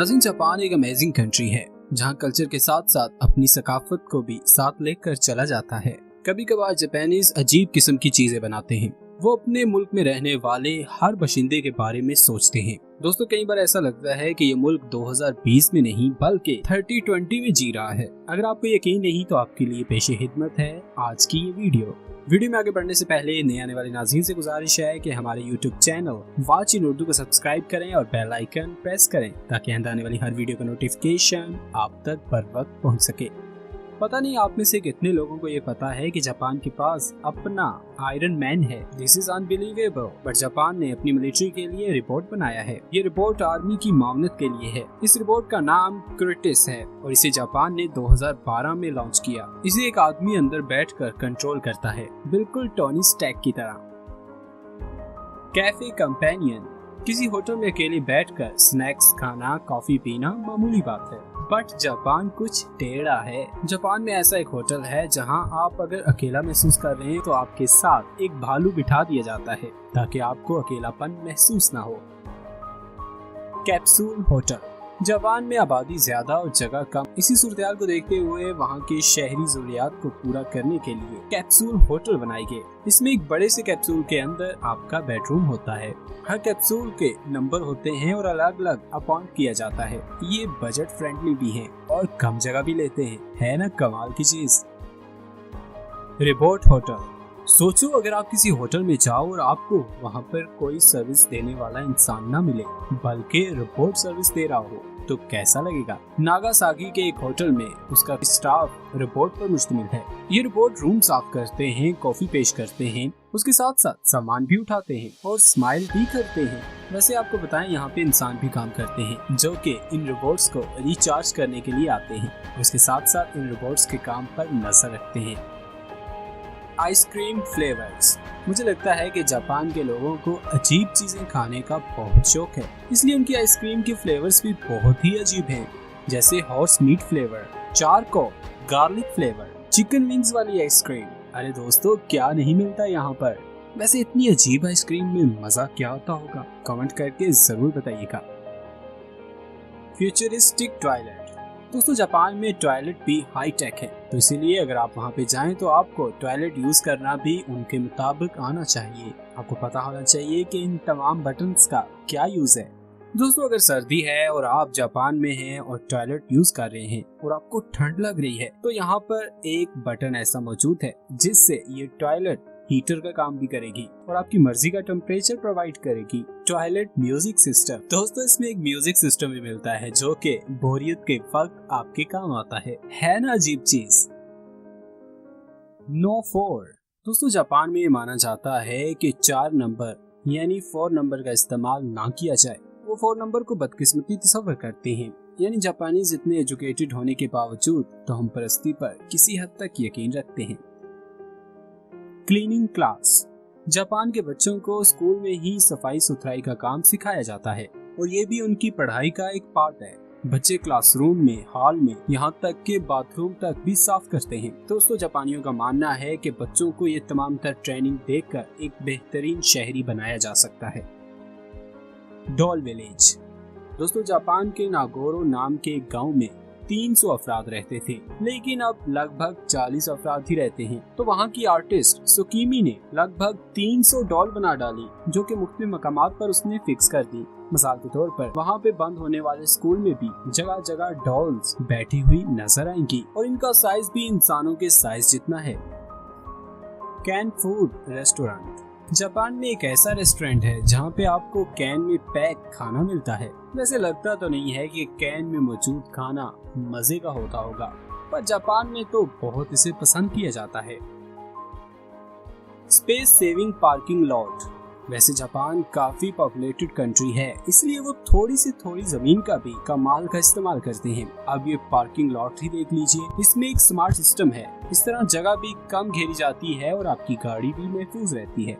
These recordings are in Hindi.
नाज़रीन, जापान एक अमेजिंग कंट्री है जहां कल्चर के साथ साथ अपनी सकाफत को भी साथ लेकर चला जाता है। कभी कभार जापानीज अजीब किस्म की चीजें बनाते हैं। वो अपने मुल्क में रहने वाले हर बाशिंदे के बारे में सोचते हैं। दोस्तों, कई बार ऐसा लगता है कि ये मुल्क 2020 में नहीं बल्कि 3020 में जी रहा है। अगर आपको यकीन नहीं तो आपके लिए पेशे खिदमत है आज की ये वीडियो में आगे बढ़ने से पहले नए आने वाले नाज़रीन से गुजारिश है कि हमारे YouTube channel watch in Urdu को सब्सक्राइब करें और बेल आइकन प्रेस करें ताकि आने वाली हर वीडियो का नोटिफिकेशन आप तक बर वक्त पहुंच सके। पता नहीं आप में से कितने लोगों को ये पता है कि जापान के पास अपना आयरन मैन है। This is unbelievable, but Japan ने अपनी मिलिट्री के लिए रिपोर्ट बनाया है। ये रिपोर्ट आर्मी की मामलत के लिए है। इस रिपोर्ट का नाम क्रिटिस है और इसे जापान ने 2012 में लॉन्च किया। इसे एक आदमी अंदर बैठकर कंट्रोल करता है, बिल्कुल टोनी स्टैर्क की तरह। कैफे कंपेनियन, किसी होटल में अकेले बैठकर स्नैक्स खाना, कॉफी पीना मामूली बात है, बट जापान कुछ टेढ़ा है। जापान में ऐसा एक होटल है जहां आप अगर अकेला महसूस कर रहे हैं तो आपके साथ एक भालू बिठा दिया जाता है ताकि आपको अकेलापन महसूस ना हो। कैप्सूल होटल, जापान में आबादी ज्यादा और जगह कम। इसी सूरत को देखते हुए वहाँ के शहरी जरूरियात को पूरा करने के लिए कैप्सूल होटल बनाए गए। इसमें एक बड़े से कैप्सूल के अंदर आपका बेडरूम होता है। हर कैप्सूल के नंबर होते हैं और अलग अलग अपॉइंट किया जाता है। ये बजट फ्रेंडली भी हैं और कम जगह भी लेते हैं। है ना कमाल की चीज। रिपोर्ट होटल, सोचो अगर आप किसी होटल में जाओ और आपको वहाँ पर कोई सर्विस देने वाला इंसान ना मिले बल्कि रिपोर्ट सर्विस दे रहा हो तो कैसा लगेगा। नागासाकी के एक होटल में उसका स्टाफ रिपोर्ट पर मुश्तमिल है। ये रिपोर्ट रूम साफ करते हैं, कॉफी पेश करते हैं, उसके साथ साथ सामान भी उठाते हैं और स्माइल भी करते हैं। वैसे आपको बताएं, यहाँ पे इंसान भी काम करते हैं जो कि इन रोबोट्स को रिचार्ज करने के लिए आते हैं। उसके साथ साथ इन रोबोट्स के काम पर नजर रखते हैं। आइसक्रीम फ्लेवर्स, मुझे लगता है कि जापान के लोगों को अजीब चीजें खाने का बहुत शौक है, इसलिए उनकी आइसक्रीम के फ्लेवर्स भी बहुत ही अजीब हैं, जैसे horse meat flavour, charcoal, garlic flavour, chicken wings वाली आइसक्रीम। अरे दोस्तों, क्या नहीं मिलता यहाँ पर। वैसे इतनी अजीब आइसक्रीम में मजा क्या होता होगा, कमेंट करके जरूर बताइएगा। फ्यूचरिस्टिक टॉयलेट, दोस्तों जापान में टॉयलेट भी हाई टेक है, तो इसीलिए अगर आप वहाँ पे जाएं तो आपको टॉयलेट यूज करना भी उनके मुताबिक आना चाहिए। आपको पता होना चाहिए कि इन तमाम बटन्स का क्या यूज है। दोस्तों, अगर सर्दी है और आप जापान में हैं और टॉयलेट यूज कर रहे हैं और आपको ठंड लग रही है तो यहाँ पर एक बटन ऐसा मौजूद है जिससे ये टॉयलेट हीटर का काम भी करेगी और आपकी मर्जी का टेम्परेचर प्रोवाइड करेगी। टॉयलेट म्यूजिक सिस्टम, दोस्तों इसमें एक म्यूजिक सिस्टम भी मिलता है जो कि बोरियत के वक्त आपके काम आता है ना अजीब चीज। नो 4, दोस्तों जापान में ये माना जाता है कि 4 नंबर यानी 4 नंबर का इस्तेमाल ना किया जाए। वो 4 नंबर को बदकिस्मती तस्वर करते हैं। यानी जापानीज इतने एजुकेटेड होने के बावजूद तोहम परस्ती पर किसी हद तक यकीन रखते हैं। क्लीनिंग क्लास, जापान के बच्चों को स्कूल में ही सफाई सुथराई का काम सिखाया जाता है और ये भी उनकी पढ़ाई का एक पार्ट है। बच्चे क्लासरूम में, हॉल में, यहाँ तक के बाथरूम तक भी साफ करते हैं। दोस्तों, जापानियों का मानना है कि बच्चों को ये तमाम तर ट्रेनिंग देकर एक बेहतरीन शहरी बनाया जा सकता है। डॉल विलेज, दोस्तों जापान के नागोरो नाम के एक गाँव में 300 अफराद रहते थे, लेकिन अब लगभग 40 अफराद ही रहते हैं। तो वहाँ की आर्टिस्ट सुकीमी ने लगभग 300 डॉल बना डाली जो कि मुख्तलिफ मकामात पर उसने फिक्स कर दी। मिसाल के तौर पर वहाँ पे बंद होने वाले स्कूल में भी जगह जगह डॉल्स बैठी हुई नजर आएंगी और इनका साइज भी इंसानों के साइज जितना है। कैन फूड रेस्टोरेंट, जापान में एक ऐसा रेस्टोरेंट है जहाँ पे आपको कैन में पैक खाना मिलता है। वैसे लगता तो नहीं है कि कैन में मौजूद खाना मजे का होता होगा, पर जापान में तो बहुत इसे पसंद किया जाता है। स्पेस सेविंग पार्किंग लॉट, वैसे जापान काफी पॉपुलेटेड कंट्री है, इसलिए वो थोड़ी से थोड़ी जमीन का भी कमाल का इस्तेमाल करते हैं। अब ये पार्किंग लॉट ही देख लीजिए, इसमें एक स्मार्ट सिस्टम है। इस तरह जगह भी कम घेरी जाती है और आपकी गाड़ी भी महफूज रहती है।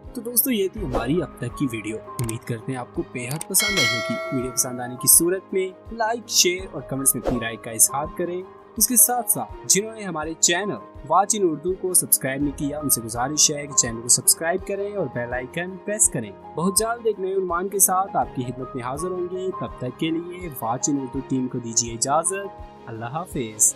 तो दोस्तों, ये थी हमारी अब तक की वीडियो। उम्मीद करते हैं आपको बेहद पसंद आई होगी। वीडियो पसंद आने की सूरत में लाइक, शेयर और कमेंट्स में अपनी राय का इजहार करें। इसके साथ साथ जिन्होंने हमारे चैनल वॉच इन उर्दू को सब्सक्राइब नहीं किया, उनसे गुजारिश है कि चैनल को सब्सक्राइब करें और बेल आइकन प्रेस करें। बहुत जल्द एक नए उन्वान के साथ आपकी खिदमत में हाजिर होंगे। तब तक के लिए वॉच इन उर्दू टीम को दीजिए इजाजत। अल्लाह हाफिज।